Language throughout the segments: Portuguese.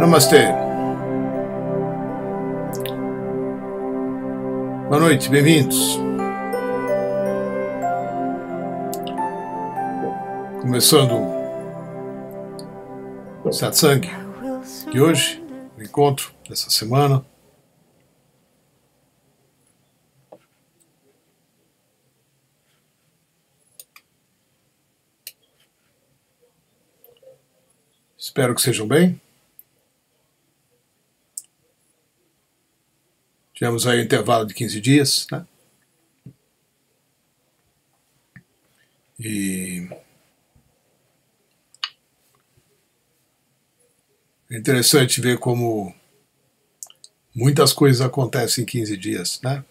Namastê. Boa noite, bem-vindos. Começando o satsang de hoje, o encontro dessa semana. Espero que sejam bem. Tivemos aí um intervalo de 15 dias, né? E é interessante ver como muitas coisas acontecem em 15 dias, né?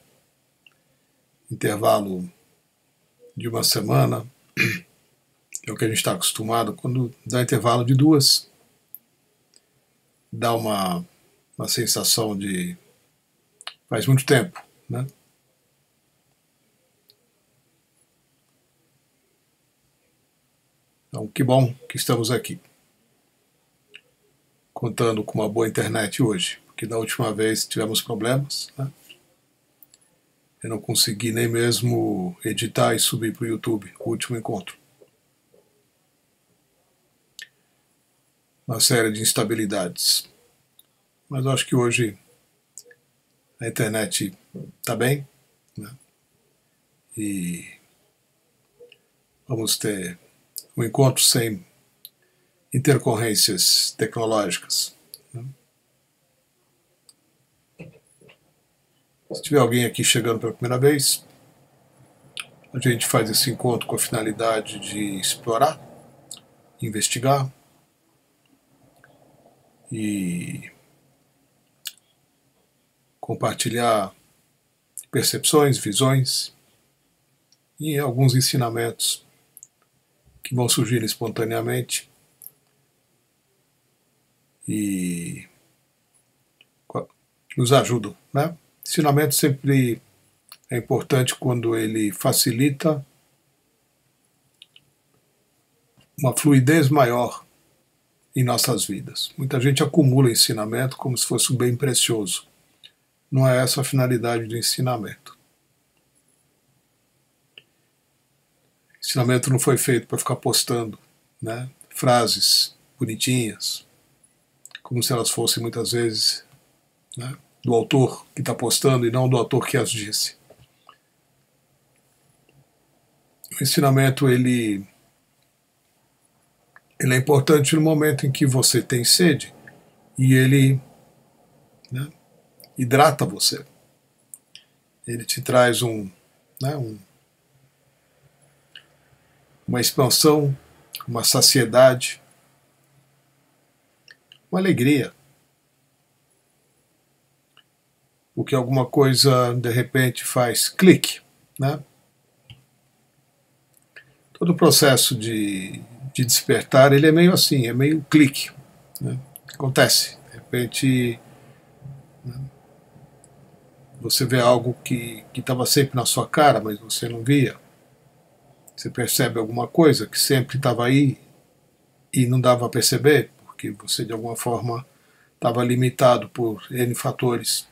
Intervalo de uma semana, que é o que a gente está acostumado. Quando dá intervalo de duas, dá uma sensação de faz muito tempo, né? Então, que bom que estamos aqui, contando com uma boa internet hoje, porque da última vez tivemos problemas, né? Eu não consegui nem mesmo editar e subir para o YouTube, o último encontro. Uma série de instabilidades. Mas eu acho que hoje a internet está bem, né? E vamos ter um encontro sem intercorrências tecnológicas, né? Se tiver alguém aqui chegando pela primeira vez, a gente faz esse encontro com a finalidade de explorar, investigar e compartilhar percepções, visões e alguns ensinamentos que vão surgir espontaneamente e nos ajudam, né? Ensinamento sempre é importante quando ele facilita uma fluidez maior em nossas vidas. Muita gente acumula ensinamento como se fosse um bem precioso. Não é essa a finalidade do ensinamento. Ensinamento não foi feito para ficar postando, né, frases bonitinhas, como se elas fossem muitas vezes, né, do autor que está postando e não do autor que as disse. O ensinamento ele é importante no momento em que você tem sede e ele, né, hidrata você. Ele te traz uma expansão, uma saciedade, uma alegria. Porque alguma coisa de repente faz clique, né? Todo o processo de despertar ele é meio assim, é meio clique, né? Acontece, de repente, né, você vê algo que estava sempre na sua cara, mas você não via. Você percebe alguma coisa que sempre estava aí e não dava a perceber, porque você de alguma forma estava limitado por N fatores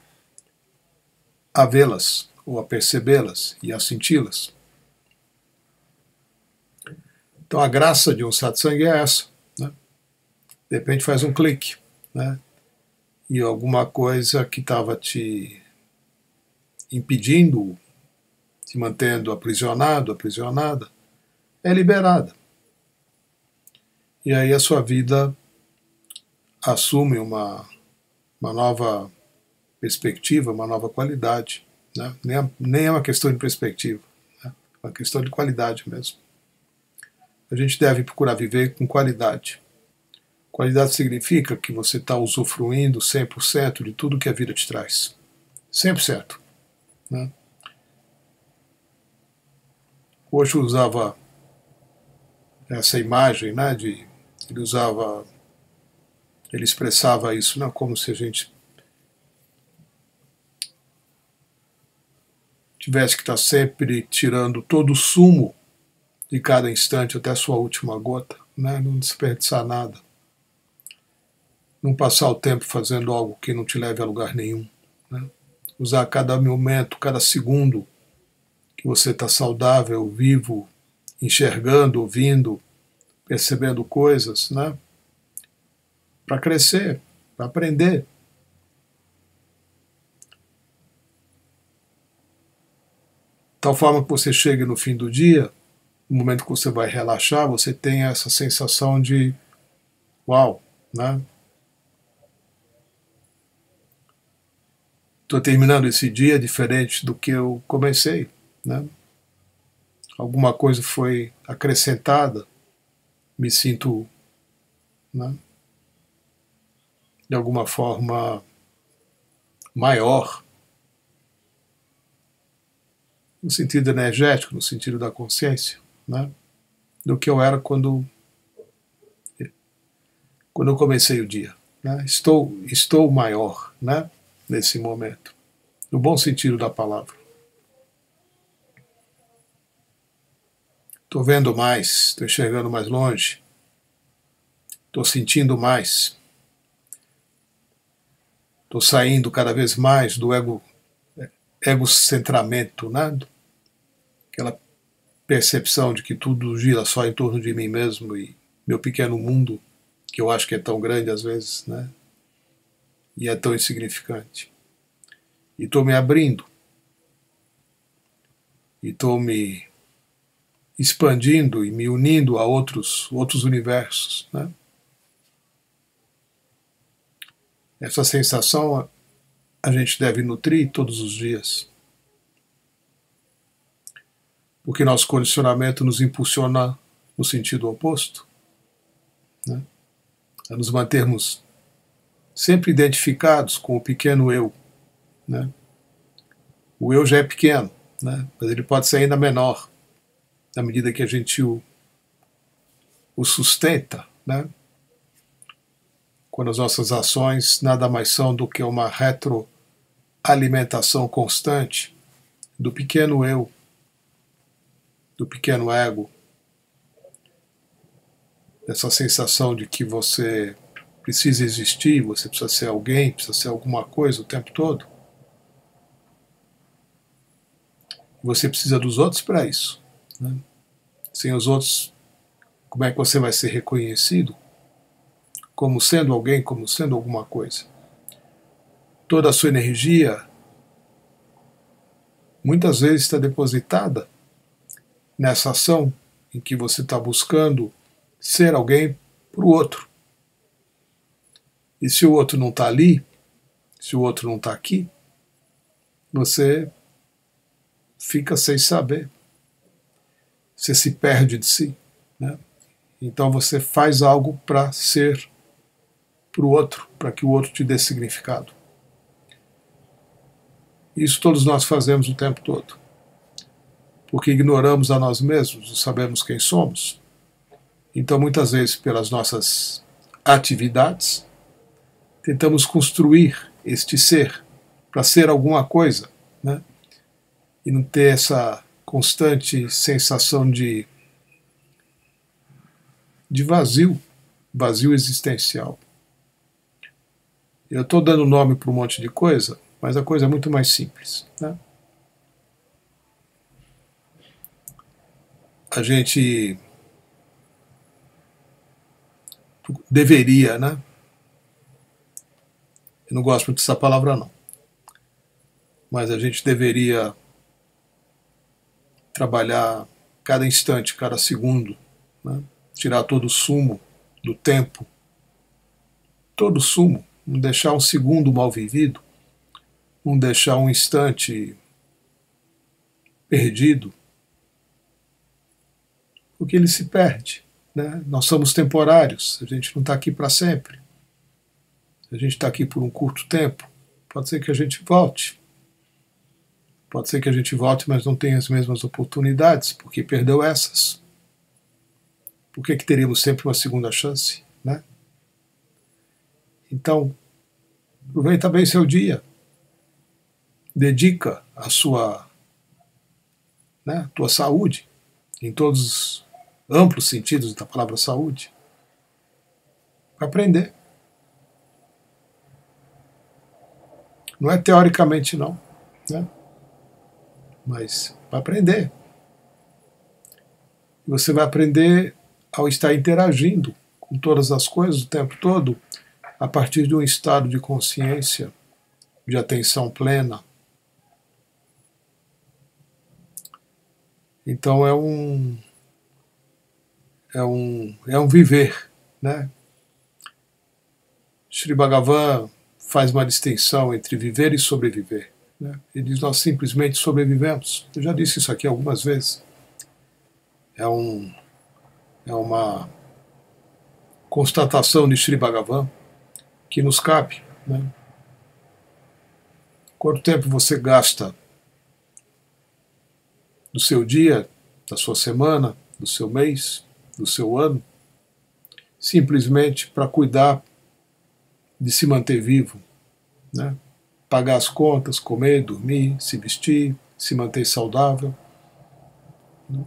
a vê-las, ou a percebê-las e a senti-las. Então a graça de um satsang é essa, né? De repente faz um clique, né? E alguma coisa que estava te impedindo, te mantendo aprisionado, aprisionada, é liberada. E aí a sua vida assume uma nova perspectiva, uma nova qualidade, né? Nem é uma questão de perspectiva, né? É uma questão de qualidade mesmo. A gente deve procurar viver com qualidade. Qualidade significa que você está usufruindo 100% de tudo que a vida te traz. 100%. Né? Hoje eu usava essa imagem, né, ele expressava isso, né, como se a gente tivesse que estar sempre tirando todo o sumo de cada instante até a sua última gota, né, não desperdiçar nada. Não passar o tempo fazendo algo que não te leve a lugar nenhum, né? Usar cada momento, cada segundo que você está saudável, vivo, enxergando, ouvindo, percebendo coisas, né? Para crescer, para aprender. Tal forma que você chegue no fim do dia, no momento que você vai relaxar, você tem essa sensação de uau, né? Estou terminando esse dia diferente do que eu comecei, né? Alguma coisa foi acrescentada, me sinto, né, de alguma forma maior, no sentido energético, no sentido da consciência, né, do que eu era quando eu comecei o dia, né? Estou maior, né, nesse momento, no bom sentido da palavra. Estou vendo mais, estou enxergando mais longe, estou sentindo mais, estou saindo cada vez mais do egocentramento, né? Aquela percepção de que tudo gira só em torno de mim mesmo e meu pequeno mundo, que eu acho que é tão grande às vezes, né? E é tão insignificante. E estou me abrindo, e estou me expandindo e me unindo a outros universos, né? Essa sensação a gente deve nutrir todos os dias, porque nosso condicionamento nos impulsiona no sentido oposto, né? A nos mantermos sempre identificados com o pequeno eu, né? O eu já é pequeno, né? Mas ele pode ser ainda menor na medida que a gente o sustenta, né? Quando as nossas ações nada mais são do que uma retroalimentação constante do pequeno eu, do pequeno ego, dessa sensação de que você precisa existir, você precisa ser alguém, precisa ser alguma coisa o tempo todo. Você precisa dos outros para isso, né? Sem os outros, como é que você vai ser reconhecido como sendo alguém, como sendo alguma coisa? Toda a sua energia muitas vezes está depositada nessa ação em que você está buscando ser alguém para o outro. E se o outro não está ali, se o outro não está aqui, você fica sem saber. Você se perde de si, né? Então você faz algo para ser para o outro, para que o outro te dê significado. Isso todos nós fazemos o tempo todo. Porque ignoramos a nós mesmos, não sabemos quem somos. Então, muitas vezes, pelas nossas atividades, tentamos construir este ser, para ser alguma coisa, né? E não ter essa constante sensação de vazio, vazio existencial. Eu estou dando nome para um monte de coisa, mas a coisa é muito mais simples, né? A gente deveria, né? Eu não gosto muito dessa palavra não, mas a gente deveria trabalhar cada instante, cada segundo, né? Tirar todo o sumo do tempo, todo o sumo, não deixar um segundo mal vivido, não deixar um instante perdido, porque ele se perde, né? Nós somos temporários, a gente não está aqui para sempre. A gente está aqui por um curto tempo, pode ser que a gente volte. Pode ser que a gente volte, mas não tenha as mesmas oportunidades, porque perdeu essas. Por que teríamos sempre uma segunda chance, né? Então, aproveita bem seu dia. Dedica a sua, né, tua saúde, em todos os amplos sentidos da palavra saúde, para aprender. Não é teoricamente não, né? Mas para aprender. Você vai aprender ao estar interagindo com todas as coisas o tempo todo, a partir de um estado de consciência, de atenção plena. Então é um viver, né? Sri Bhagavan faz uma distinção entre viver e sobreviver, né? Ele diz: nós simplesmente sobrevivemos. Eu já disse isso aqui algumas vezes. É uma constatação de Sri Bhagavan que nos cabe, né? Quanto tempo você gasta do seu dia, da sua semana, do seu mês, do seu ano, simplesmente para cuidar de se manter vivo, né? Pagar as contas, comer, dormir, se vestir, se manter saudável, né?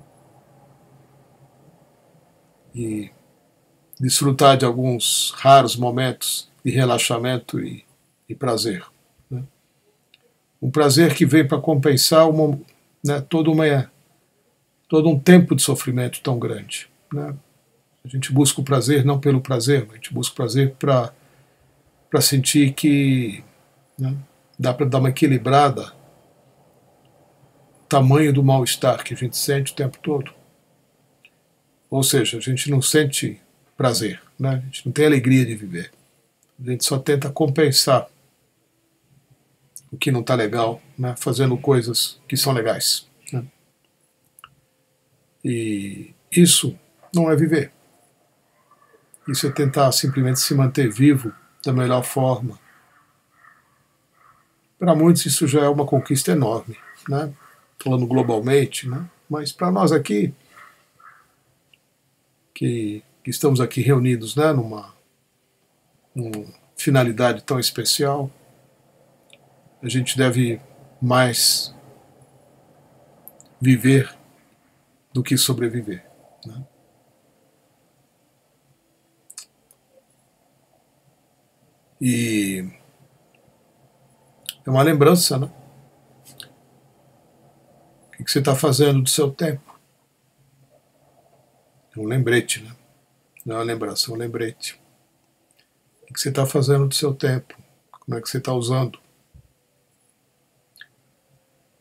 E desfrutar de alguns raros momentos de relaxamento e prazer, né? Um prazer que vem para compensar né, todo um tempo de sofrimento tão grande, né? A gente busca o prazer não pelo prazer, a gente busca o prazer para sentir que, né, dá para dar uma equilibrada no tamanho do mal-estar que a gente sente o tempo todo. Ou seja, a gente não sente prazer, né? A gente não tem alegria de viver. A gente só tenta compensar o que não está legal, né, fazendo coisas que são legais, né? E isso não é viver. Isso é tentar simplesmente se manter vivo da melhor forma. Para muitos isso já é uma conquista enorme, né? Falando globalmente, né? Mas para nós aqui, que estamos aqui reunidos, né, numa finalidade tão especial, a gente deve mais viver do que sobreviver, né? E é uma lembrança, né? O que você está fazendo do seu tempo? É um lembrete, né? Não é uma lembrança, é um lembrete. O que você está fazendo do seu tempo? Como é que você está usando?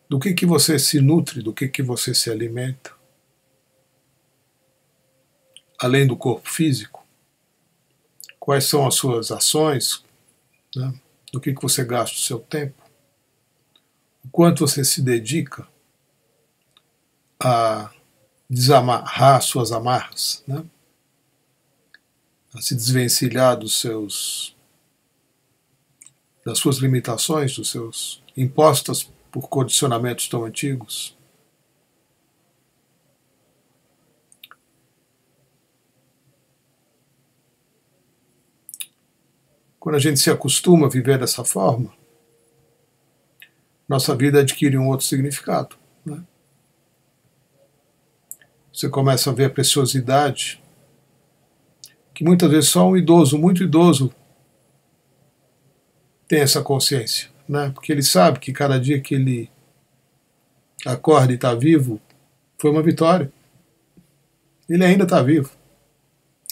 Do que você se nutre? Do que você se alimenta? Além do corpo físico, quais são as suas ações, né? Do que você gasta o seu tempo? O quanto você se dedica a desamarrar suas amarras, né? A se desvencilhar das suas limitações, dos seus impostas por condicionamentos tão antigos. Quando a gente se acostuma a viver dessa forma, nossa vida adquire um outro significado, né? Você começa a ver a preciosidade que muitas vezes só um idoso, muito idoso, tem essa consciência, né? Porque ele sabe que cada dia que ele acorda e está vivo foi uma vitória. Ele ainda está vivo.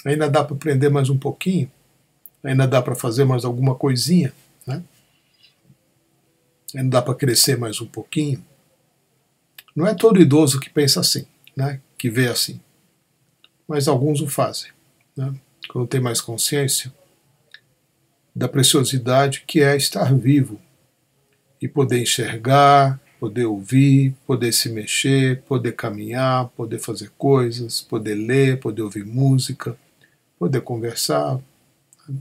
Ainda dá para aprender mais um pouquinho. Ainda dá para fazer mais alguma coisinha, né? Ainda dá para crescer mais um pouquinho. Não é todo idoso que pensa assim, né? Que vê assim. Mas alguns o fazem, né? Quando tem mais consciência da preciosidade que é estar vivo e poder enxergar, poder ouvir, poder se mexer, poder caminhar, poder fazer coisas, poder ler, poder ouvir música, poder conversar, né?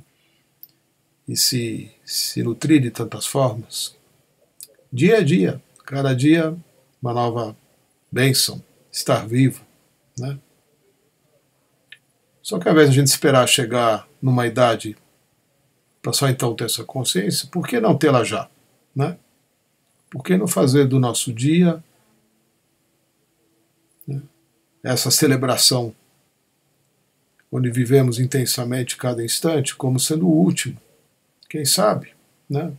E se nutrir de tantas formas. Dia a dia, cada dia, uma nova bênção, estar vivo, né? Só que ao invés de a gente esperar chegar numa idade para só então ter essa consciência, por que não tê-la já, né? Por que não fazer do nosso dia, né, essa celebração, onde vivemos intensamente cada instante, como sendo o último? Quem sabe, né?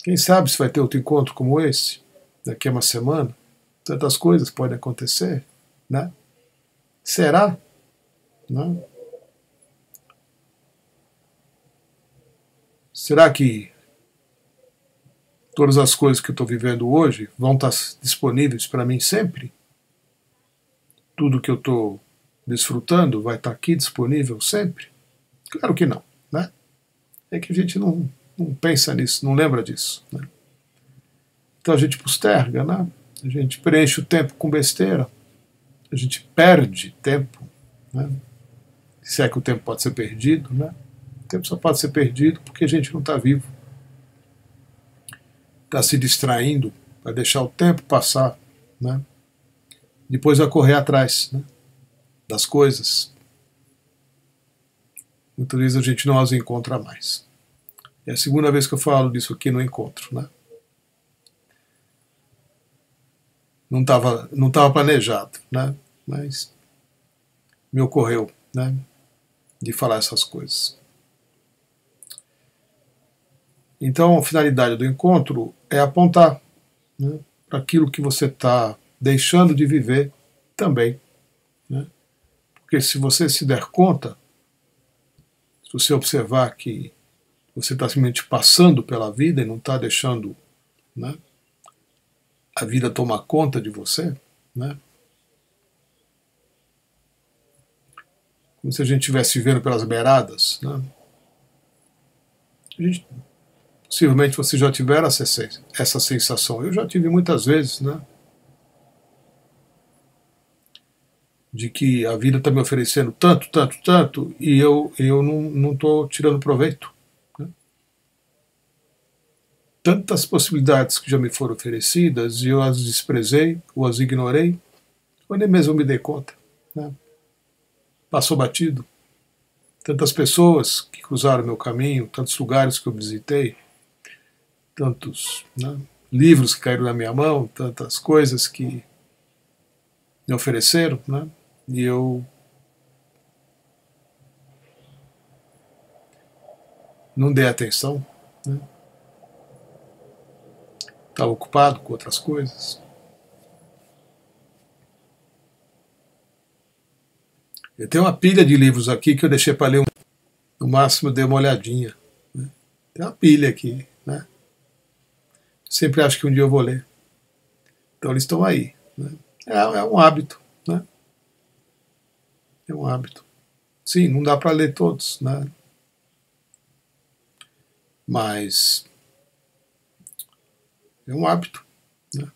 Quem sabe se vai ter outro encontro como esse, daqui a uma semana. Tantas coisas podem acontecer, né? Será? Né? Será que todas as coisas que eu estou vivendo hoje vão estar disponíveis para mim sempre? Tudo que eu estou desfrutando vai estar aqui disponível sempre? Claro que não, né? É que a gente não pensa nisso, não lembra disso, né? Então a gente posterga, né? A gente preenche o tempo com besteira, a gente perde tempo, né? Se é que o tempo pode ser perdido, né? O tempo só pode ser perdido porque a gente não está vivo. Está se distraindo para deixar o tempo passar, né? Depois vai correr atrás, né, das coisas. Muitas vezes a gente não as encontra mais. É a segunda vez que eu falo disso aqui no encontro, né? Não tava planejado, né? Mas me ocorreu, né, de falar essas coisas. Então a finalidade do encontro é apontar, né, para aquilo que você está deixando de viver também, né? Porque se você se der conta, se você observar que você está simplesmente passando pela vida e não está deixando, né, a vida tomar conta de você, né? Como se a gente estivesse vivendo pelas beiradas, né? Possivelmente você já tiver essa sensação. Eu já tive muitas vezes, né? De que a vida está me oferecendo tanto, tanto, tanto, e eu não estou tirando proveito, né? Tantas possibilidades que já me foram oferecidas e eu as desprezei, ou as ignorei, ou nem mesmo me dei conta, né? Passou batido. Tantas pessoas que cruzaram meu caminho, tantos lugares que eu visitei, tantos, né, livros que caíram na minha mão, tantas coisas que me ofereceram, né, e eu não dei atenção, né, estava ocupado com outras coisas. Eu tenho uma pilha de livros aqui que eu deixei para ler, no máximo eu dei uma olhadinha, né. Tem uma pilha aqui, né. Sempre acho que um dia eu vou ler. Então eles estão aí, né. É um hábito, né. É um hábito. Sim, não dá para ler todos, né. Mas é um hábito, né.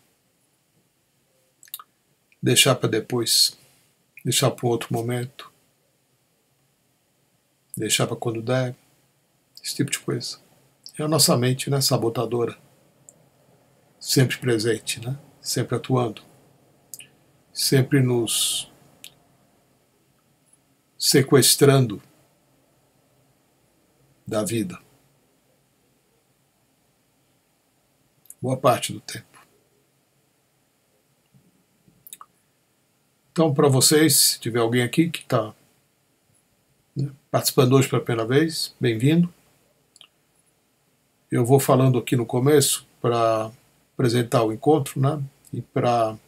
Deixar para depois, deixar para um outro momento, deixar para quando der, esse tipo de coisa. É a nossa mente, né, sabotadora, sempre presente, né, sempre atuando, sempre nos sequestrando da vida. Boa parte do tempo. Então, para vocês, se tiver alguém aqui que está, né, participando hoje pela primeira vez, bem-vindo. Eu vou falando aqui no começo para apresentar o encontro, né, e para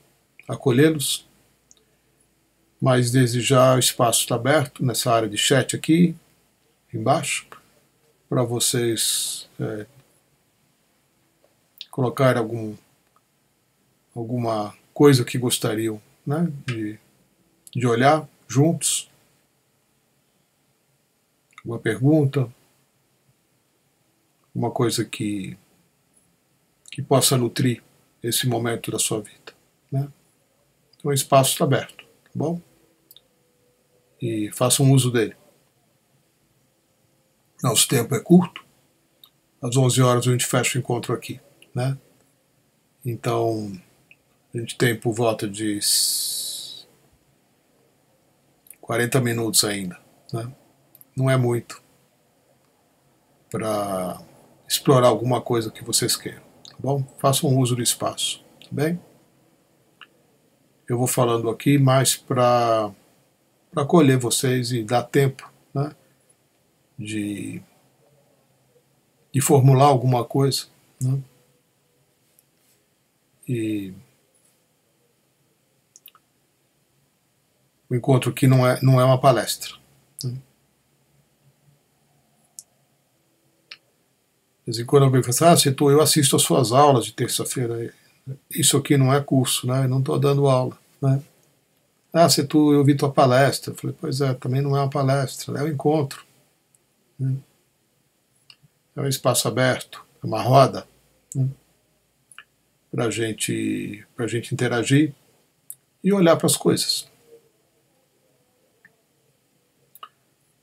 acolhê-los, mas desde já o espaço está aberto nessa área de chat aqui, embaixo, para vocês colocar alguma coisa que gostariam, né, de olhar juntos, uma pergunta, uma coisa que possa nutrir esse momento da sua vida, né? Então o espaço está aberto, tá bom? E façam uso dele. Nosso tempo é curto, às 11 horas a gente fecha o encontro aqui, né? Então a gente tem por volta de 40 minutos ainda, né? Não é muito para explorar alguma coisa que vocês queiram, tá bom? Façam uso do espaço, tá bem? Eu vou falando aqui mais para acolher vocês e dar tempo, né, de formular alguma coisa, né, E o encontro aqui não é uma palestra. Né? De vez em quando alguém fala assim, Setu, eu assisto as suas aulas de terça-feira. Isso aqui não é curso, né? Eu não estou dando aula. Né? Setu, eu vi tua palestra. Eu falei, pois é, também não é uma palestra, é um encontro. Né? É um espaço aberto, é uma roda, né? para gente interagir e olhar para as coisas.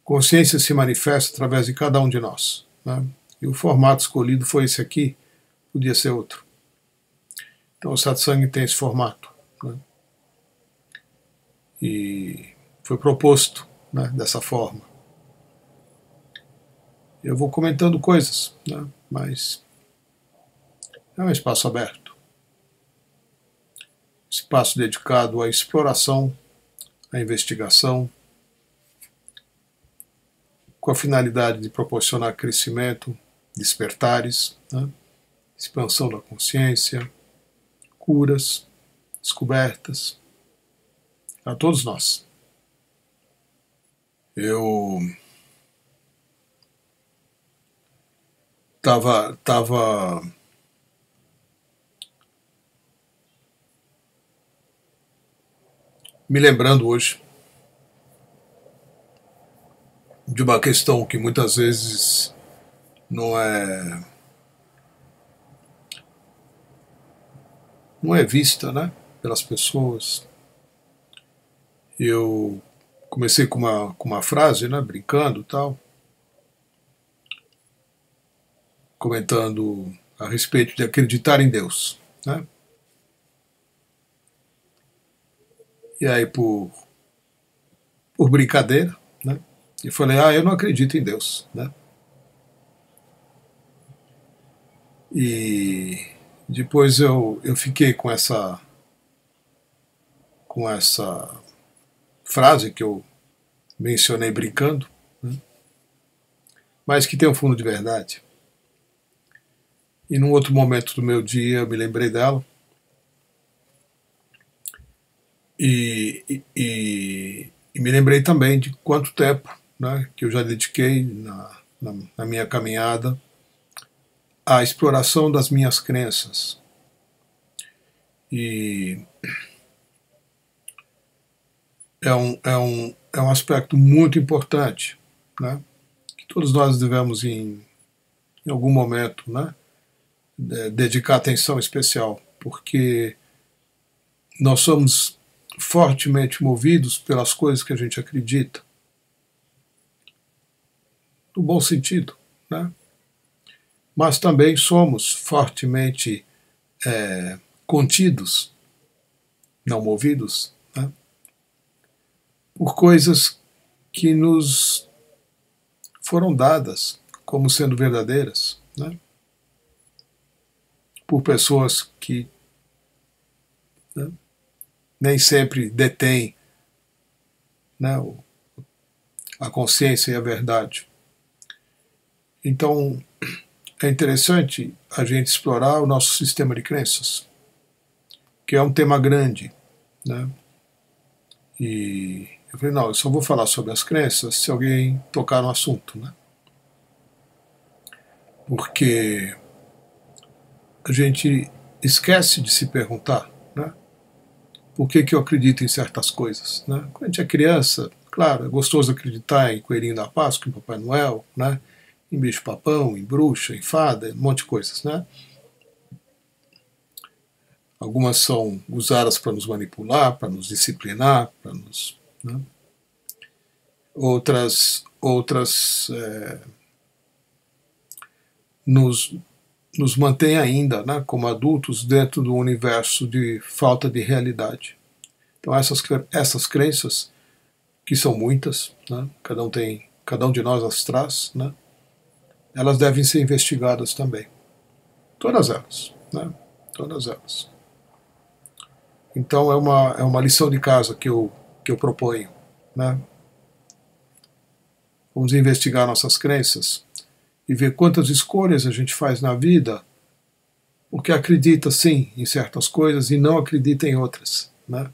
Consciência se manifesta através de cada um de nós. Né? E o formato escolhido foi esse aqui, podia ser outro. Então o satsang tem esse formato. Né? E foi proposto, né, dessa forma. Eu vou comentando coisas, né, mas é um espaço aberto. Espaço dedicado à exploração, à investigação, com a finalidade de proporcionar crescimento, despertares, né, expansão da consciência, curas, descobertas, a todos nós. Eu estava me lembrando hoje de uma questão que muitas vezes não é vista, né, pelas pessoas. Eu comecei com uma frase, né, brincando e tal, comentando a respeito de acreditar em Deus. Né? E aí, por brincadeira, né, eu falei, eu não acredito em Deus. Né? E depois eu fiquei com essa frase que eu mencionei brincando, né, mas que tem um fundo de verdade. E num outro momento do meu dia eu me lembrei dela e me lembrei também de quanto tempo, né, que eu já dediquei na minha caminhada à exploração das minhas crenças. E é um aspecto muito importante, né, que todos nós devemos em algum momento, né, dedicar atenção especial, porque nós somos fortemente movidos pelas coisas que a gente acredita, no bom sentido, né? Mas também somos fortemente contidos, não movidos, né, por coisas que nos foram dadas como sendo verdadeiras, né, por pessoas que, né, nem sempre detêm, né, a consciência e a verdade. Então é interessante a gente explorar o nosso sistema de crenças, que é um tema grande, né? E eu falei, não, eu só vou falar sobre as crenças se alguém tocar no assunto, né? Porque a gente esquece de se perguntar, né, por que eu acredito em certas coisas. Né? Quando a gente é criança, claro, é gostoso acreditar em Coelhinho da Páscoa, em Papai Noel, né, em bicho-papão, em bruxa, em fada, um monte de coisas. Né? Algumas são usadas para nos manipular, para nos disciplinar, para nos... Né? Outras nos mantém ainda, né, como adultos dentro do universo de falta de realidade. Então essas crenças, que são muitas, né, cada um de nós as traz, né, elas devem ser investigadas também. Todas elas. Né, todas elas. Então é uma lição de casa que eu proponho. Né. Vamos investigar nossas crenças e ver quantas escolhas a gente faz na vida porque acredita sim em certas coisas e não acredita em outras, né?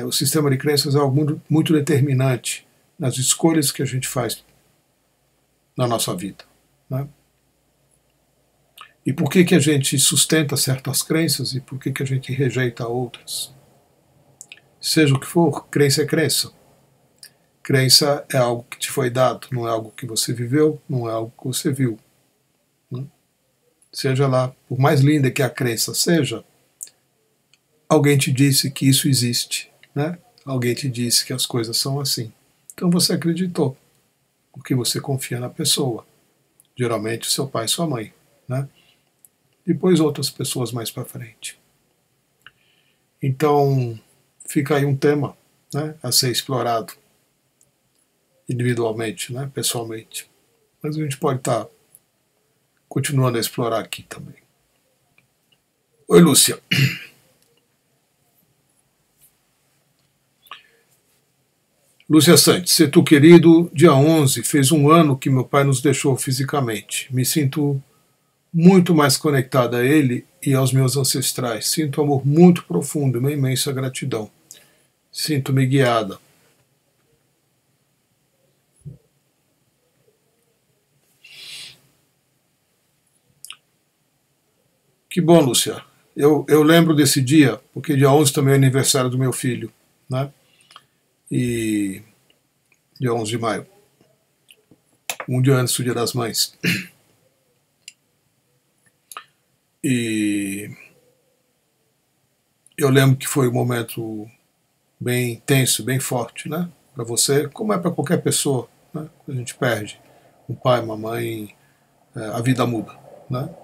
O sistema de crenças é algo muito, muito determinante nas escolhas que a gente faz na nossa vida, né? E por que a gente sustenta certas crenças e por que a gente rejeita outras? Seja o que for, crença é crença. Crença é algo que te foi dado, não é algo que você viveu, não é algo que você viu, né? Seja lá, por mais linda que a crença seja, alguém te disse que isso existe, né? Alguém te disse que as coisas são assim. Então você acreditou, porque você confia na pessoa. Geralmente seu pai e sua mãe, né? Depois outras pessoas mais para frente. Então fica aí um tema, né, a ser explorado individualmente, né, pessoalmente. Mas a gente pode estar continuando a explorar aqui também. Oi, Lúcia. Lúcia Santos, ser tu querido, dia 11, fez um ano que meu pai nos deixou fisicamente. Me sinto muito mais conectada a ele e aos meus ancestrais. Sinto um amor muito profundo e uma imensa gratidão. Sinto-me guiada. Que bom, Lúcia. Eu lembro desse dia, porque dia 11 também é aniversário do meu filho, né? E dia 11 de maio, um dia antes do Dia das Mães. E eu lembro que foi um momento bem intenso, bem forte, né? Para você, como é para qualquer pessoa, né? Quando a gente perde um pai, uma mãe, a vida muda, né?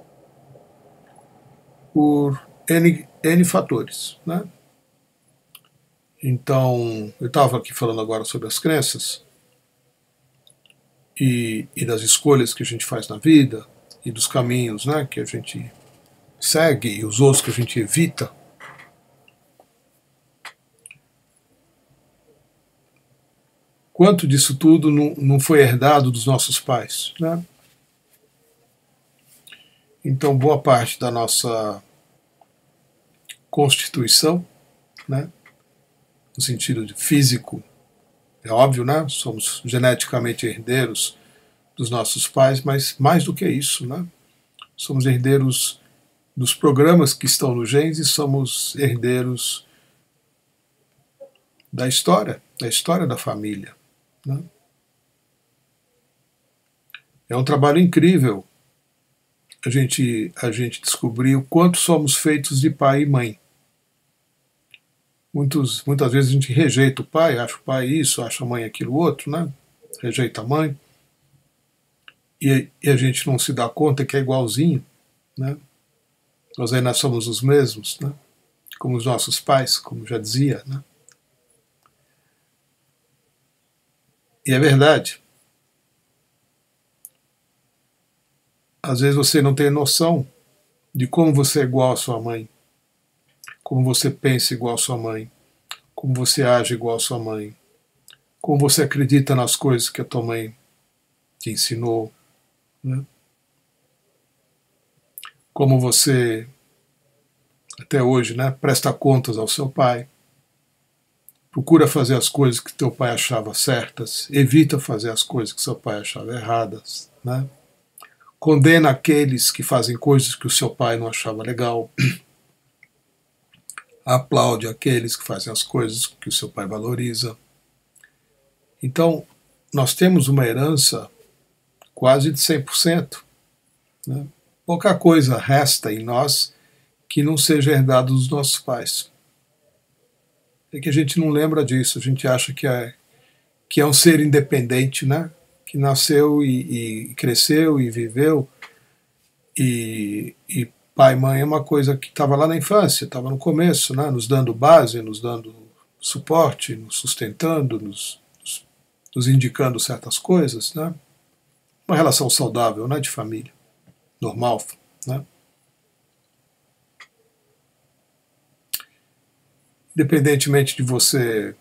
Por N fatores, né? Então, eu estava aqui falando agora sobre as crenças e das escolhas que a gente faz na vida e dos caminhos, né, que a gente segue e os outros que a gente evita. Quanto disso tudo não foi herdado dos nossos pais, né? Então, boa parte da nossa constituição, né, no sentido de físico, é óbvio, né? Somos geneticamente herdeiros dos nossos pais, mas mais do que isso, né? Somos herdeiros dos programas que estão nos genes e somos herdeiros da história da família, né? É um trabalho incrível a gente descobrir o quanto somos feitos de pai e mãe. Muitas vezes a gente rejeita o pai, acha o pai isso, acha a mãe aquilo outro, né? Rejeita a mãe. E a gente não se dá conta que é igualzinho, né? Nós ainda somos os mesmos, né? Como os nossos pais, como já dizia, né? E é verdade. Às vezes você não tem noção de como você é igual à sua mãe, como você pensa igual à sua mãe, como você age igual à sua mãe, como você acredita nas coisas que a tua mãe te ensinou, né? Como você, até hoje, né, presta contas ao seu pai, procura fazer as coisas que teu pai achava certas, evita fazer as coisas que seu pai achava erradas, né? Condena aqueles que fazem coisas que o seu pai não achava legal, aplaude aqueles que fazem as coisas que o seu pai valoriza. Então, nós temos uma herança quase de 100%. Né? Pouca coisa resta em nós que não seja herdado dos nossos pais. É que a gente não lembra disso, a gente acha que é um ser independente, né? Que nasceu e cresceu e viveu, e pai e mãe é uma coisa que estava lá na infância, estava no começo, né? Nos dando base, nos dando suporte, nos sustentando, nos indicando certas coisas, né? Uma relação saudável, né, de família, normal, né? Independentemente de você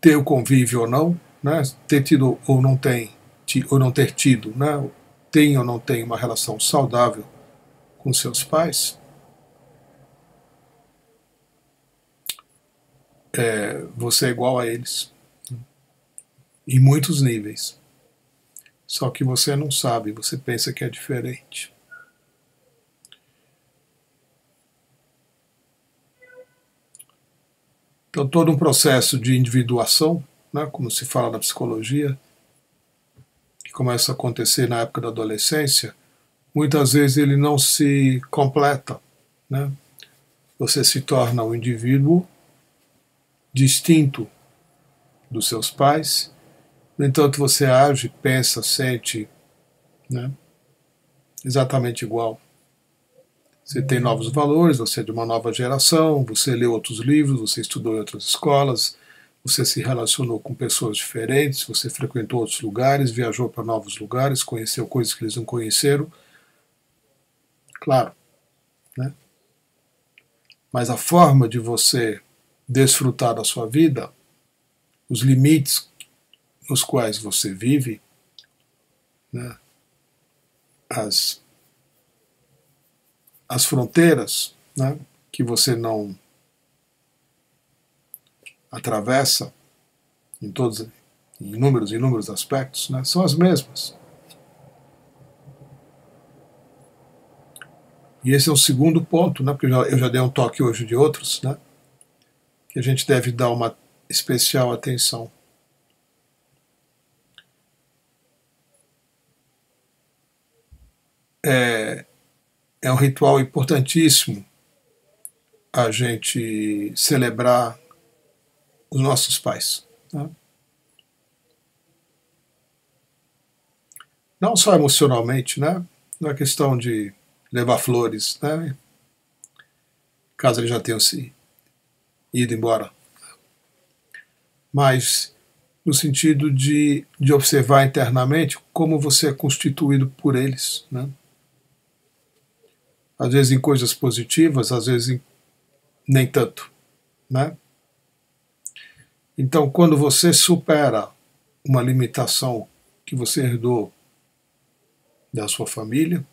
ter o convívio ou não, né, ter tido ou não ter tido, né, tem ou não tem uma relação saudável com seus pais, você é igual a eles, em muitos níveis. Só que você não sabe, você pensa que é diferente. Então, todo um processo de individuação, né, como se fala na psicologia, que começa a acontecer na época da adolescência, muitas vezes ele não se completa, né? Você se torna um indivíduo distinto dos seus pais, no entanto você age, pensa, sente, né, exatamente igual. Você tem novos valores, você é de uma nova geração, você lê outros livros, você estudou em outras escolas, você se relacionou com pessoas diferentes, você frequentou outros lugares, viajou para novos lugares, conheceu coisas que eles não conheceram. Claro, né? Mas a forma de você desfrutar da sua vida, os limites nos quais você vive, né, as fronteiras, né, que você não atravessa em todos, em inúmeros aspectos, né, são as mesmas. E esse é o segundo ponto, né, porque eu já dei um toque hoje de outros, né, que a gente deve dar uma especial atenção. É um ritual importantíssimo a gente celebrar os nossos pais, né? Não só emocionalmente, né? Não é questão de levar flores, né, caso eles já tenham se ido embora, mas no sentido de observar internamente como você é constituído por eles, né? Às vezes em coisas positivas, às vezes nem tanto, né? Então, quando você supera uma limitação que você herdou da sua família,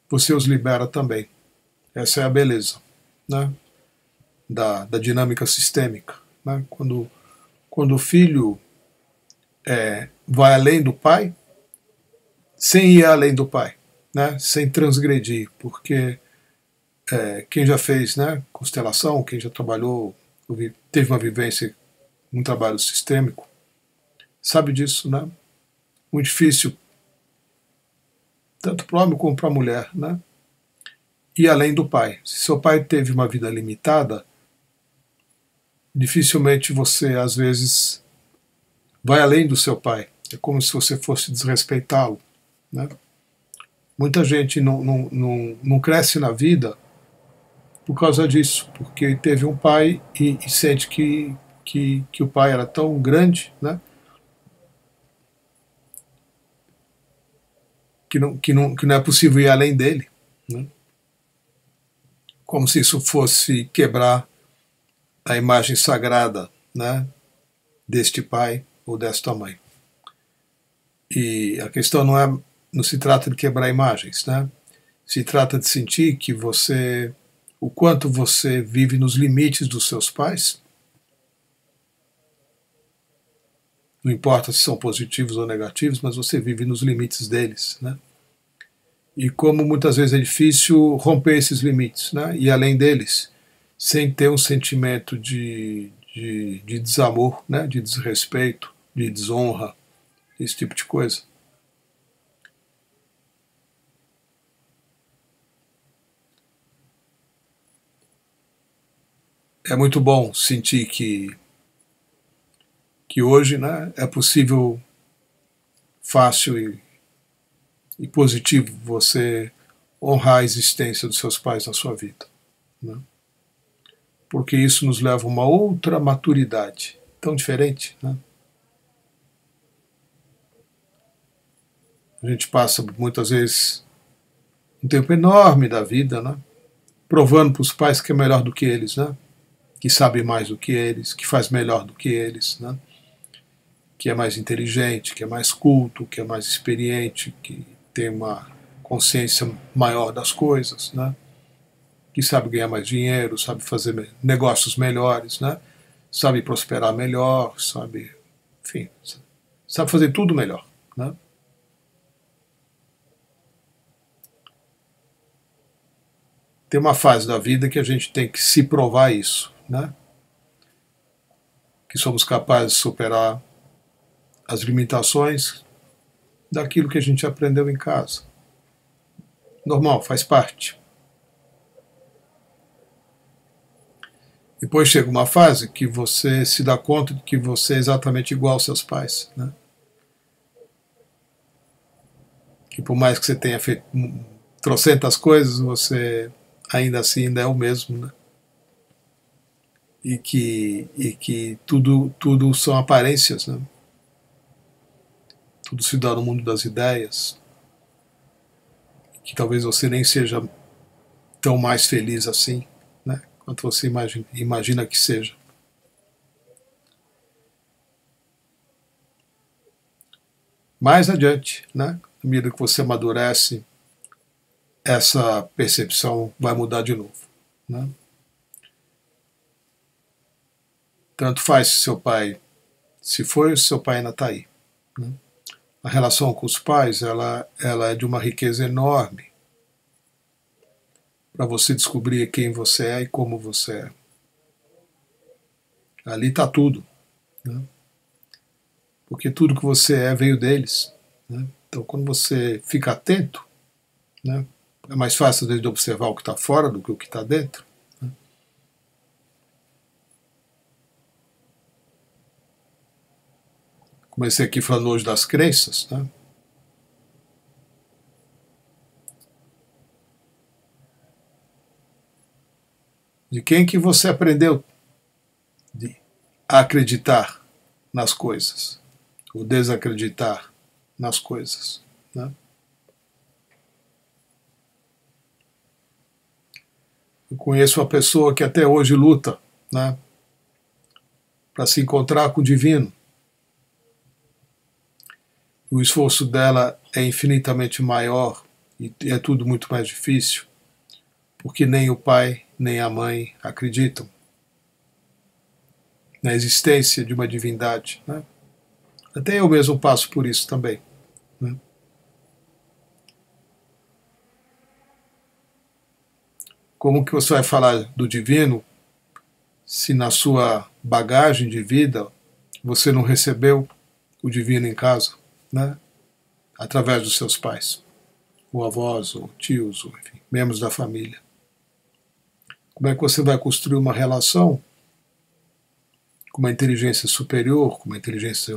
você os libera também. Essa é a beleza, né, da dinâmica sistêmica, né? Quando o filho vai além do pai, sem ir além do pai, né, sem transgredir, porque quem já fez, né, constelação, quem já trabalhou, teve uma vivência, um trabalho sistêmico, sabe disso, né? Muito difícil, tanto para o homem como para a mulher, né? E além do pai. Se seu pai teve uma vida limitada, dificilmente você, às vezes, vai além do seu pai. É como se você fosse desrespeitá-lo, né? Muita gente não cresce na vida por causa disso, porque teve um pai e sente que o pai era tão grande, né, que não é possível ir além dele, né? Como se isso fosse quebrar a imagem sagrada, né, deste pai ou desta mãe. E a questão não se trata de quebrar imagens, né? Se trata de sentir que o quanto você vive nos limites dos seus pais, não importa se são positivos ou negativos, mas você vive nos limites deles, né? E como muitas vezes é difícil romper esses limites, né, e além deles, sem ter um sentimento de desamor, né, de desrespeito, de desonra, esse tipo de coisa. É muito bom sentir que hoje, né, é possível, fácil e positivo você honrar a existência dos seus pais na sua vida, né? Porque isso nos leva a uma outra maturidade, tão diferente, né? A gente passa muitas vezes um tempo enorme da vida, né, provando para os pais que é melhor do que eles, né, que sabe mais do que eles, que faz melhor do que eles, né, que é mais inteligente, que é mais culto, que é mais experiente, que tem uma consciência maior das coisas, né? Que sabe ganhar mais dinheiro, sabe fazer negócios melhores, né? Sabe prosperar melhor, sabe, enfim, sabe fazer tudo melhor, né? Tem uma fase da vida que a gente tem que se provar isso, né? Que somos capazes de superar as limitações daquilo que a gente aprendeu em casa. Normal, faz parte. Depois chega uma fase que você se dá conta de que você é exatamente igual aos seus pais, né? Que por mais que você tenha feito trocentas coisas, você ainda assim ainda é o mesmo, né? E que tudo são aparências, né? Tudo se dá no mundo das ideias. Que talvez você nem seja tão mais feliz assim, né? Quanto você imagina que seja. Mais adiante, né? À medida que você amadurece, essa percepção vai mudar de novo, né? Tanto faz se seu pai se foi ou se seu pai ainda está aí, né? A relação com os pais, ela é de uma riqueza enorme para você descobrir quem você é e como você é. Ali está tudo, né? Porque tudo que você é veio deles, né? Então, quando você fica atento, né, é mais fácil às vezes de observar o que está fora do que o que está dentro, né? Comecei aqui falando hoje das crenças, né? De quem que você aprendeu a acreditar nas coisas, ou desacreditar nas coisas, né? Eu conheço uma pessoa que até hoje luta, né, para se encontrar com o divino. O esforço dela é infinitamente maior e é tudo muito mais difícil, porque nem o pai nem a mãe acreditam na existência de uma divindade, né? Até eu mesmo passo por isso também, né? Como que você vai falar do divino se na sua bagagem de vida você não recebeu o divino em casa, né? Através dos seus pais, ou avós, ou tios, ou enfim, membros da família? Como é que você vai construir uma relação com uma inteligência superior, com uma inteligência,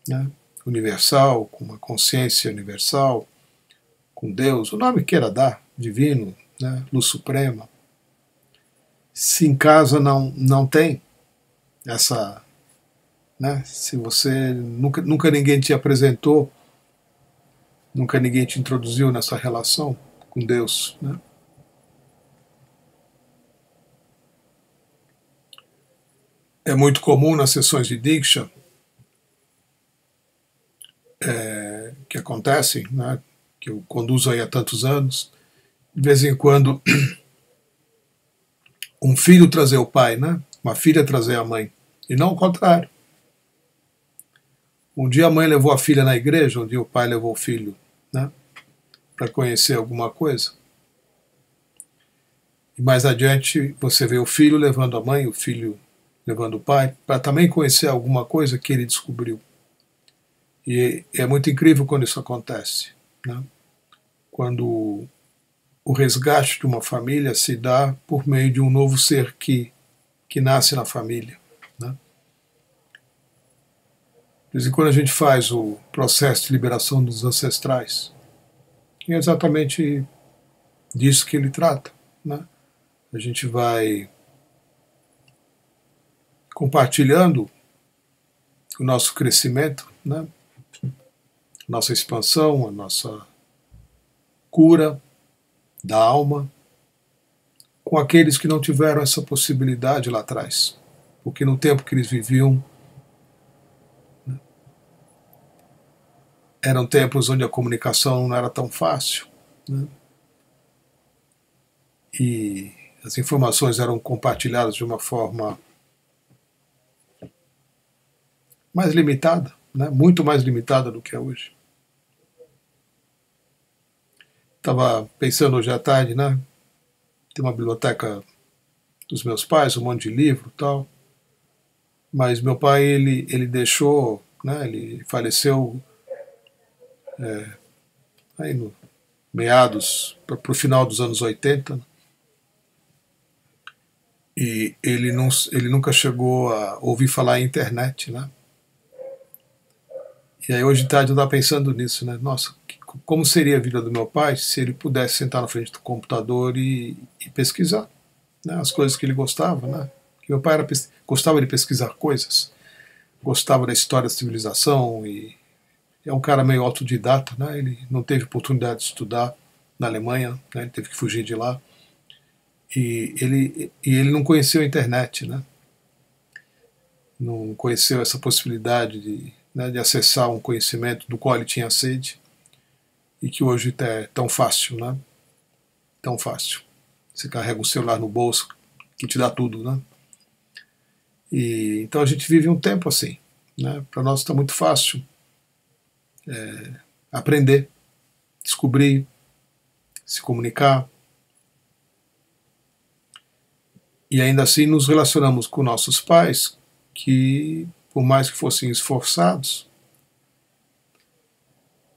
né, universal, com uma consciência universal, com Deus, o nome que queira dar, divino, né, luz suprema, se em casa não tem essa, né, se você nunca ninguém te apresentou, nunca ninguém te introduziu nessa relação com Deus, né? É muito comum nas sessões de Diksha que acontecem, né, que eu conduzo aí há tantos anos, de vez em quando um filho trazer o pai, né, uma filha trazer a mãe, e não o contrário. Um dia a mãe levou a filha na igreja, um dia o pai levou o filho, né, para conhecer alguma coisa. E mais adiante você vê o filho levando a mãe, o filho levando o pai, para também conhecer alguma coisa que ele descobriu. E é muito incrível quando isso acontece, né? Quando o resgate de uma família se dá por meio de um novo ser que nasce na família, né? De vez em quando a gente faz o processo de liberação dos ancestrais, e é exatamente disso que ele trata, né? A gente vai compartilhando o nosso crescimento, né? Nossa expansão, a nossa cura da alma, com aqueles que não tiveram essa possibilidade lá atrás, porque no tempo que eles viviam, né, eram tempos onde a comunicação não era tão fácil, né? E as informações eram compartilhadas de uma forma mais limitada, né? Muito mais limitada do que é hoje. Estava pensando hoje à tarde, né? Tem uma biblioteca dos meus pais, um monte de livro e tal, mas meu pai, ele deixou, né? Ele faleceu aí no meados, para o final dos anos 80, né? E ele nunca chegou a ouvir falar em internet, né? E aí hoje de tarde eu estava pensando nisso, né? Nossa, como seria a vida do meu pai se ele pudesse sentar na frente do computador e pesquisar, né, as coisas que ele gostava, né? Que meu pai gostava de pesquisar coisas, gostava da história da civilização e é um cara meio autodidata, né? Ele não teve oportunidade de estudar na Alemanha, né? Ele teve que fugir de lá e ele não conheceu a internet, né? Não conheceu essa possibilidade de acessar um conhecimento do qual ele tinha sede e que hoje é tão fácil, né? Tão fácil. Você carrega um celular no bolso que te dá tudo, né? E então a gente vive um tempo assim, né? Para nós está muito fácil aprender, descobrir, se comunicar e ainda assim nos relacionamos com nossos pais que, por mais que fossem esforçados,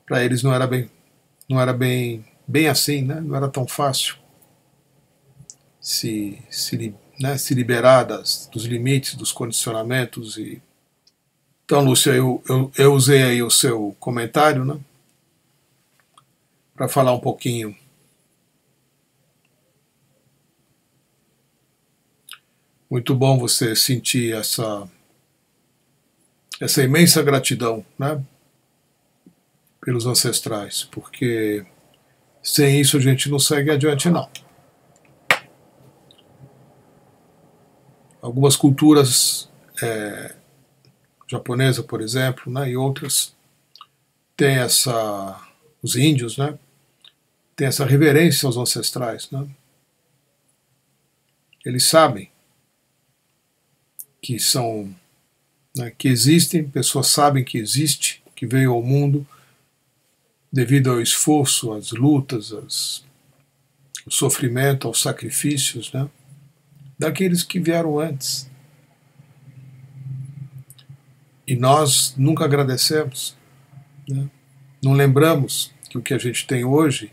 para eles não era bem assim, né? Não era tão fácil se liberar dos limites, dos condicionamentos. Então, Lúcia, eu usei aí o seu comentário, né, para falar um pouquinho. Muito bom você sentir essa imensa gratidão, né, pelos ancestrais, porque sem isso a gente não segue adiante, não. Algumas culturas japonesa, por exemplo, né, e outras têm os índios, né, têm essa reverência aos ancestrais, né? Eles sabem que são, né, que existem, pessoas sabem que existe, que veio ao mundo devido ao esforço, às lutas, ao sofrimento, aos sacrifícios, né, daqueles que vieram antes. E nós nunca agradecemos, né? Não lembramos que o que a gente tem hoje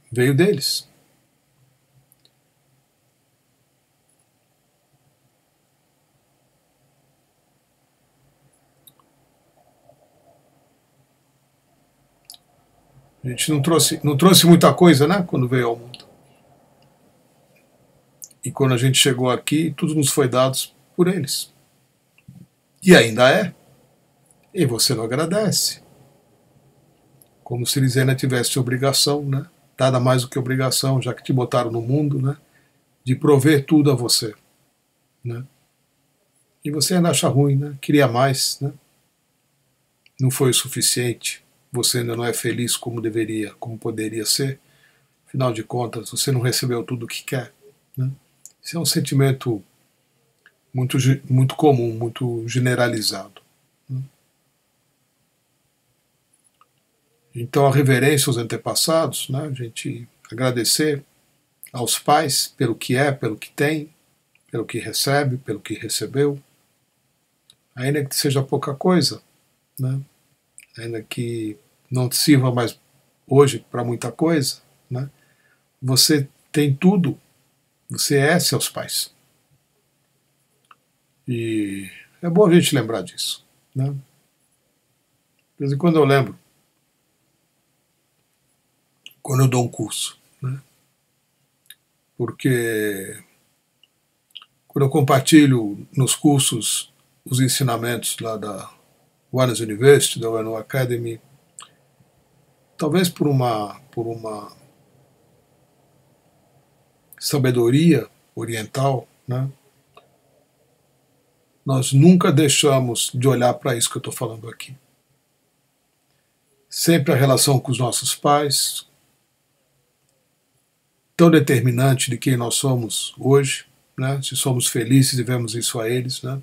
veio deles. A gente não trouxe muita coisa, né, quando veio ao mundo. E quando a gente chegou aqui, tudo nos foi dado por eles. E ainda é. E você não agradece. Como se eles ainda tivessem obrigação, né? Nada mais do que obrigação, já que te botaram no mundo, né? De prover tudo a você, né? E você ainda acha ruim, né? Queria mais, né? Não foi o suficiente. Você ainda não é feliz como deveria, como poderia ser. Afinal de contas, você não recebeu tudo o que quer, né? Isso é um sentimento muito comum, muito generalizado. Então, a reverência aos antepassados, né, a gente agradecer aos pais pelo que é, pelo que tem, pelo que recebe, pelo que recebeu, ainda que seja pouca coisa, né, ainda que não te sirva mais hoje para muita coisa, né, você tem tudo, você é seus pais. E é bom a gente lembrar disso, né? De vez em quando eu lembro, quando eu dou um curso, né? Porque quando eu compartilho nos cursos os ensinamentos lá da Warner University, da Warner Academy, talvez por uma sabedoria oriental, né? Nós nunca deixamos de olhar para isso que eu estou falando aqui. sempre a relação com os nossos pais, tão determinante de quem nós somos hoje, né? Se somos felizes, devemos isso a eles, né?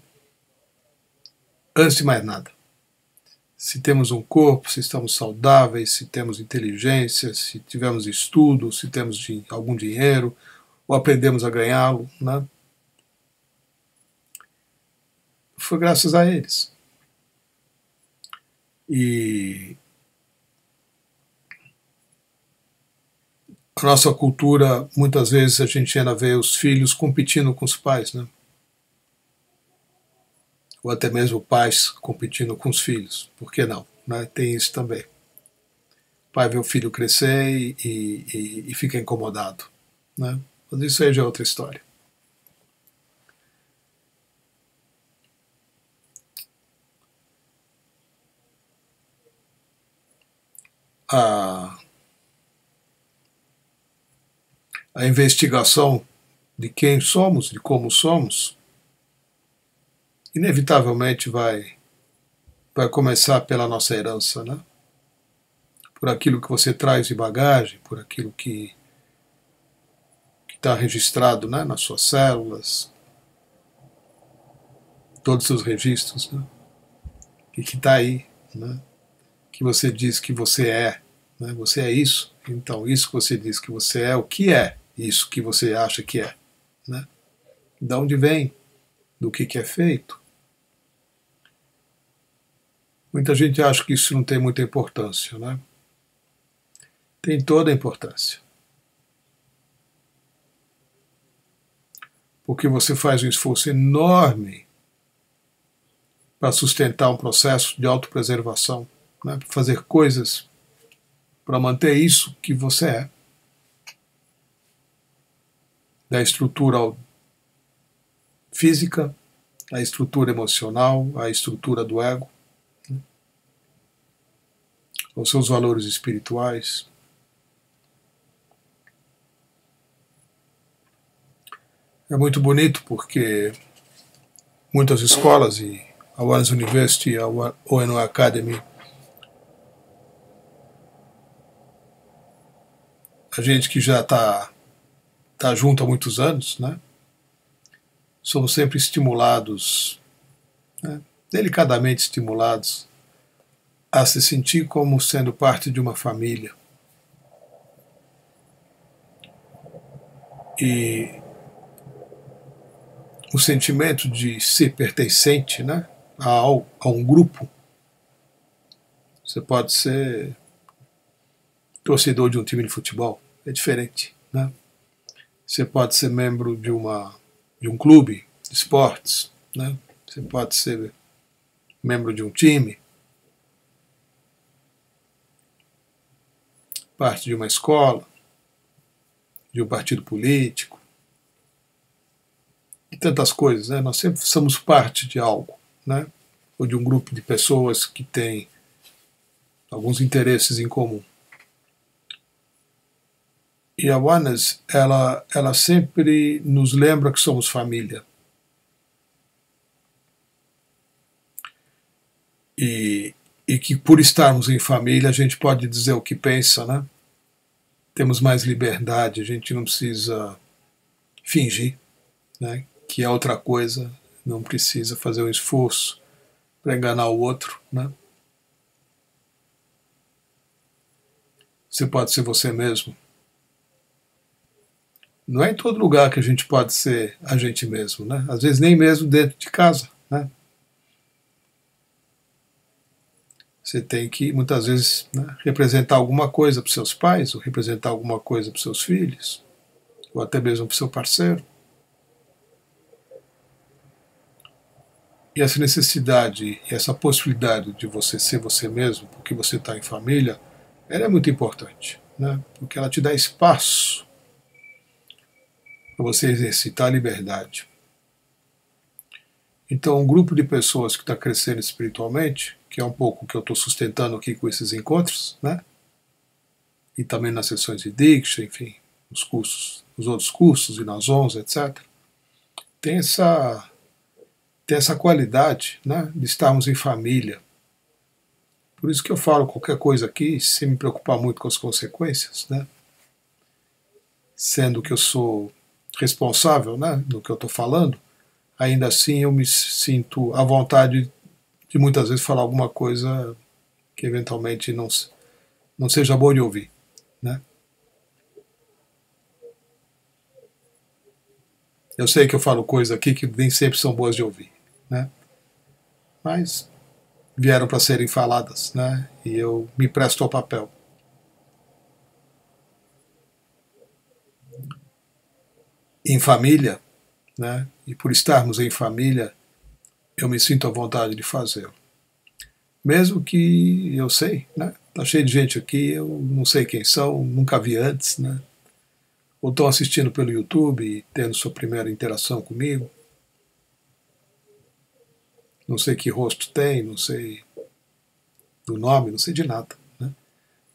Antes de mais nada. Se temos um corpo, se estamos saudáveis, se temos inteligência, se tivemos estudo, se temos algum dinheiro, ou aprendemos a ganhá-lo, né? Foi graças a eles. E a nossa cultura, muitas vezes a gente ainda vê os filhos competindo com os pais, né? Ou até mesmo pais competindo com os filhos. Por que não? Né? Tem isso também. O pai vê o filho crescer e fica incomodado, né? Mas isso aí já é outra história. A investigação de quem somos, de como somos, inevitavelmente vai começar pela nossa herança, né? Por aquilo que você traz de bagagem, por aquilo que está registrado, né, nas suas células, todos os seus registros, né? E que está aí, né? Que você diz que você é, né? Você é isso. Então, isso que você diz que você é, o que é isso que você acha que é, né? De onde vem? Do que é feito? Muita gente acha que isso não tem muita importância, né? Tem toda a importância. Porque você faz um esforço enorme para sustentar um processo de autopreservação, né? Para fazer coisas para manter isso que você é. Da estrutura física, a estrutura emocional, a estrutura do ego, né? Os seus valores espirituais. É muito bonito porque muitas escolas, e a One's University, a ONU Academy, a gente que já está junto há muitos anos, né? Somos sempre estimulados, né? Delicadamente estimulados, a se sentir como sendo parte de uma família. E o sentimento de ser pertencente, né, a um grupo. Você pode ser torcedor de um time de futebol, é diferente, né? Você pode ser membro de um clube de esportes, né? Você pode ser membro de um time, parte de uma escola, de um partido político, e tantas coisas, né? Nós sempre somos parte de algo, né? Ou de um grupo de pessoas que tem alguns interesses em comum. E a Oneness, ela sempre nos lembra que somos família. E que por estarmos em família a gente pode dizer o que pensa, né? Temos mais liberdade, a gente não precisa fingir, né, que é outra coisa, não precisa fazer um esforço para enganar o outro, né? Você pode ser você mesmo. Não é em todo lugar que a gente pode ser a gente mesmo, né? Às vezes nem mesmo dentro de casa, né? Você tem que, muitas vezes, né, representar alguma coisa para os seus pais, ou representar alguma coisa para os seus filhos, ou até mesmo para o seu parceiro. E essa necessidade, e essa possibilidade de você ser você mesmo, porque você está em família, ela é muito importante, né? Porque ela te dá espaço para você exercitar a liberdade. Então, um grupo de pessoas que está crescendo espiritualmente, que é um pouco o que eu estou sustentando aqui com esses encontros, né? E também nas sessões de Diksha, enfim, nos cursos, nos outros cursos e nas ONs, etc., tem essa qualidade, né, de estarmos em família. Por isso que eu falo qualquer coisa aqui sem me preocupar muito com as consequências, né? Sendo que eu sou responsável, né, do que eu estou falando, ainda assim eu me sinto à vontade de muitas vezes falar alguma coisa que eventualmente não seja boa de ouvir, né? Eu sei que eu falo coisas aqui que nem sempre são boas de ouvir, né? Mas vieram para serem faladas, né? E eu me presto ao papel. Em família, né? E por estarmos em família, eu me sinto à vontade de fazê-lo. Mesmo que eu sei, né? Tá cheio de gente aqui, eu não sei quem são, nunca vi antes, né? Ou estão assistindo pelo YouTube e tendo sua primeira interação comigo. Não sei que rosto tem, não sei do nome, não sei de nada, né?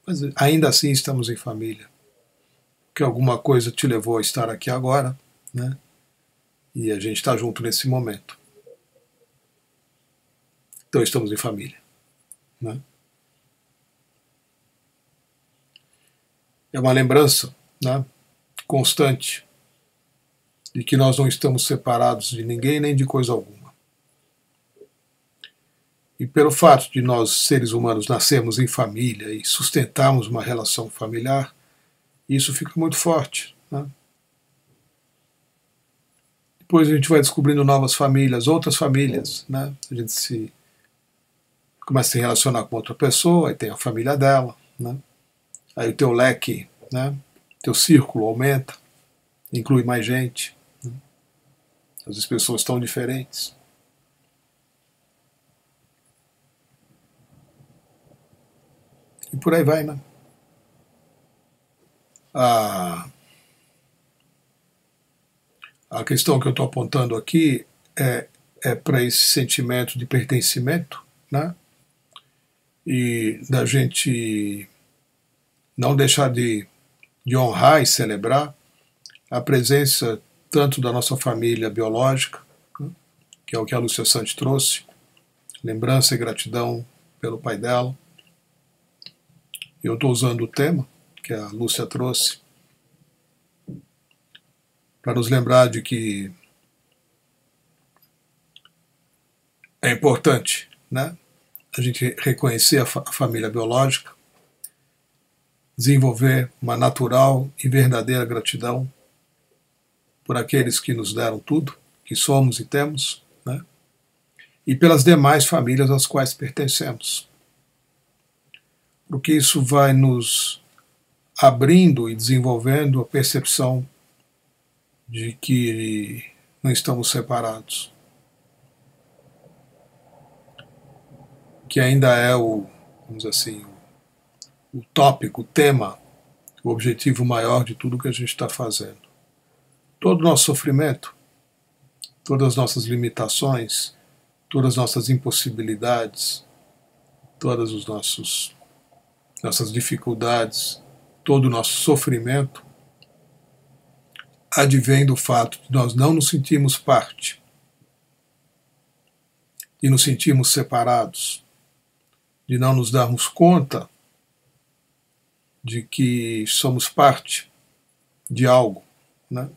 Mas ainda assim estamos em família. Que alguma coisa te levou a estar aqui agora, né? E a gente está junto nesse momento. Então estamos em família, né? É uma lembrança, né, constante de que nós não estamos separados de ninguém nem de coisa alguma. E pelo fato de nós, seres humanos, nascermos em família e sustentarmos uma relação familiar, isso fica muito forte, né? Depois a gente vai descobrindo novas famílias, outras famílias, né? A gente se começa a se relacionar com outra pessoa, aí tem a família dela, né? Aí o teu leque, né? Teu círculo aumenta, inclui mais gente, né? As pessoas estão diferentes. E por aí vai, né? A questão que eu estou apontando aqui é para esse sentimento de pertencimento, né? E da gente não deixar de honrar e celebrar a presença tanto da nossa família biológica, né, que é o que a Lúcia Santi trouxe, lembrança e gratidão pelo pai dela. Eu estou usando o tema que a Lúcia trouxe para nos lembrar de que é importante, né, a gente reconhecer a família biológica, desenvolver uma natural e verdadeira gratidão por aqueles que nos deram tudo, que somos e temos, né, e pelas demais famílias às quais pertencemos. Porque isso vai nos abrindo e desenvolvendo a percepção de que não estamos separados. Que ainda é vamos dizer assim, o tópico, o tema, o objetivo maior de tudo que a gente está fazendo. Todo o nosso sofrimento, todas as nossas limitações, todas as nossas impossibilidades, todas as nossas dificuldades, todo o nosso sofrimento, advém do fato de nós não nos sentirmos parte, de nos sentirmos separados, de não nos darmos conta de que somos parte de algo, né?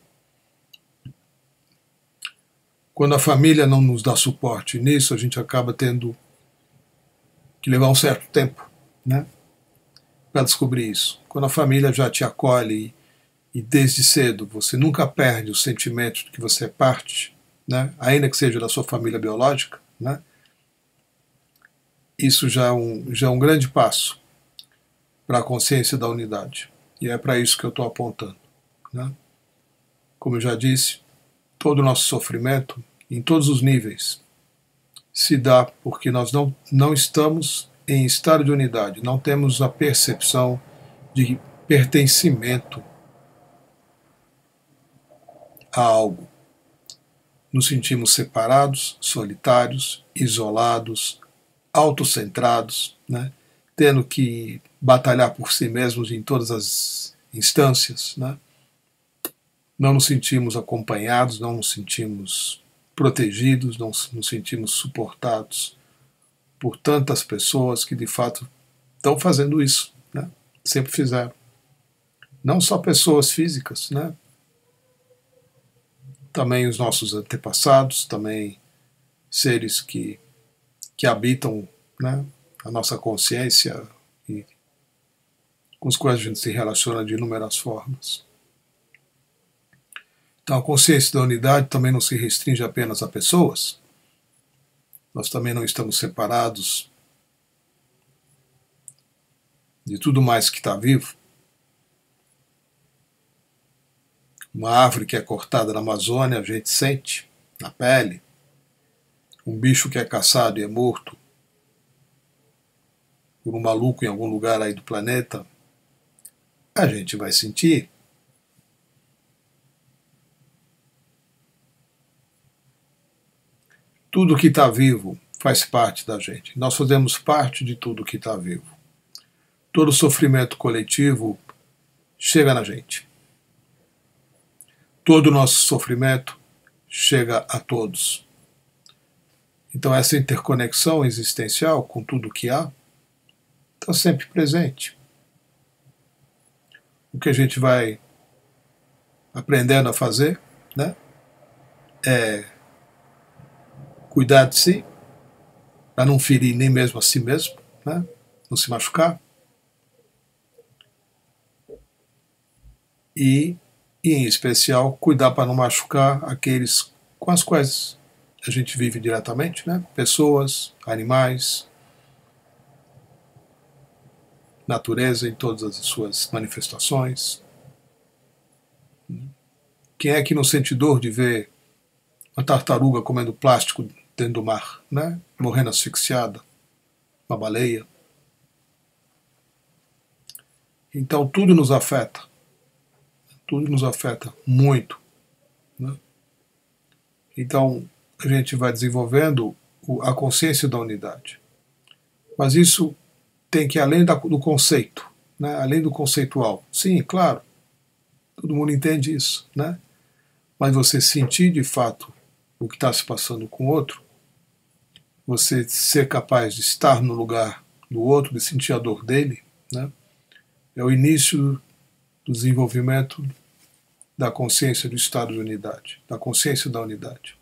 Quando a família não nos dá suporte nisso, a gente acaba tendo que levar um certo tempo, né, para descobrir isso. Quando a família já te acolhe e desde cedo você nunca perde o sentimento de que você é parte, né, ainda que seja da sua família biológica, né, isso já é um grande passo para a consciência da unidade. E é para isso que eu estou apontando, né? Como eu já disse, todo o nosso sofrimento, em todos os níveis, se dá porque nós não estamos em estado de unidade, não temos a percepção de pertencimento a algo. Nos sentimos separados, solitários, isolados, autocentrados, né? Tendo que batalhar por si mesmos em todas as instâncias, né? Não nos sentimos acompanhados, não nos sentimos protegidos, não nos sentimos suportados por tantas pessoas que de fato estão fazendo isso, né? Sempre fizeram. Não só pessoas físicas, né? Também os nossos antepassados, também seres que habitam, né, a nossa consciência e com os quais a gente se relaciona de inúmeras formas. Então a consciência da unidade também não se restringe apenas a pessoas. Nós também não estamos separados de tudo mais que está vivo. Uma árvore que é cortada na Amazônia, a gente sente na pele. Um bicho que é caçado e é morto por um maluco em algum lugar aí do planeta, a gente vai sentir. Tudo que está vivo faz parte da gente. Nós fazemos parte de tudo que está vivo. Todo sofrimento coletivo chega na gente. Todo o nosso sofrimento chega a todos. Então essa interconexão existencial com tudo que há está sempre presente. O que a gente vai aprendendo a fazer, né, é cuidar de si, para não ferir nem mesmo a si mesmo, né, não se machucar. E em especial, cuidar para não machucar aqueles com os quais a gente vive diretamente, né? Pessoas, animais, natureza em todas as suas manifestações. Quem é que não sente dor de ver uma tartaruga comendo plástico dentro do mar, né? Morrendo asfixiada, uma baleia? Então tudo nos afeta. Tudo nos afeta muito, né? Então a gente vai desenvolvendo a consciência da unidade. Mas isso tem que ir além do conceito, né? Além do conceitual. Sim, claro, todo mundo entende isso, né? Mas você sentir de fato o que está se passando com o outro, você ser capaz de estar no lugar do outro, de sentir a dor dele, né? É o início do desenvolvimento da consciência do estado de unidade, da consciência da unidade.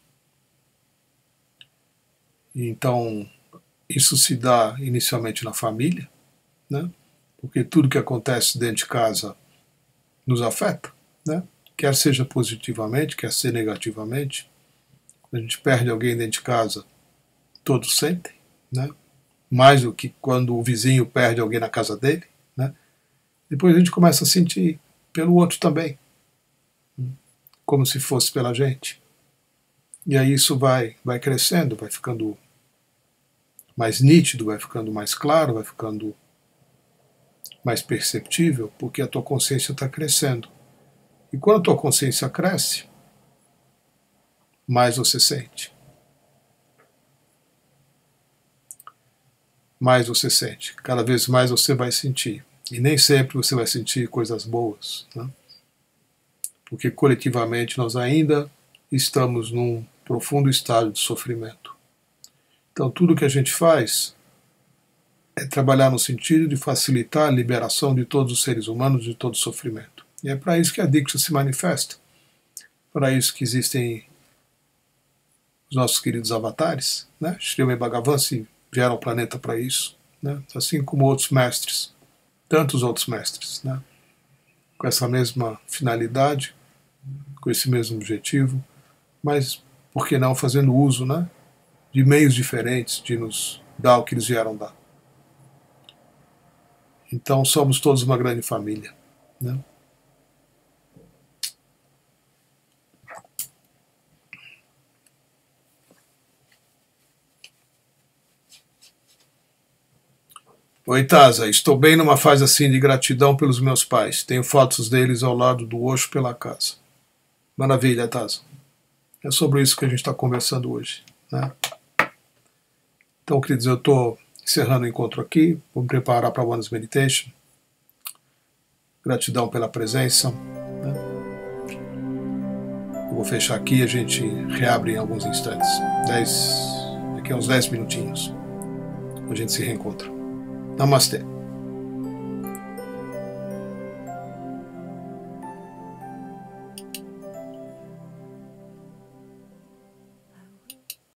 Então, isso se dá inicialmente na família, né? Porque tudo que acontece dentro de casa nos afeta, né? Quer seja positivamente, quer seja negativamente. Quando a gente perde alguém dentro de casa, todos sentem, né? Mais do que quando o vizinho perde alguém na casa dele, né? Depois a gente começa a sentir pelo outro também, como se fosse pela gente. E aí isso vai crescendo, vai ficando mais nítido, vai ficando mais claro, vai ficando mais perceptível, porque a tua consciência está crescendo. E quando a tua consciência cresce, mais você sente. Mais você sente. Cada vez mais você vai sentir. E nem sempre você vai sentir coisas boas, né? Porque coletivamente nós ainda estamos num profundo estado de sofrimento. Então tudo que a gente faz é trabalhar no sentido de facilitar a liberação de todos os seres humanos de todo sofrimento. E é para isso que a Diksha se manifesta. Para isso que existem os nossos queridos avatares, né? Srimad Bhagavan se vieram ao planeta para isso, né? Assim como outros mestres, tantos outros mestres, né? Com essa mesma finalidade, com esse mesmo objetivo, mas por que não fazendo uso, né, de meios diferentes de nos dar o que eles vieram dar. Então somos todos uma grande família, né? Oi, Taza, estou bem numa fase assim de gratidão pelos meus pais. Tenho fotos deles ao lado do Osho pela casa. Maravilha, Taza. É sobre isso que a gente está conversando hoje, né? Então, queridos, eu estou encerrando o encontro aqui. Vou me preparar para a Oneness Meditation. Gratidão pela presença, né? Eu vou fechar aqui e a gente reabre em alguns instantes. Daqui a uns 10 minutinhos. a gente se reencontra. Namastê.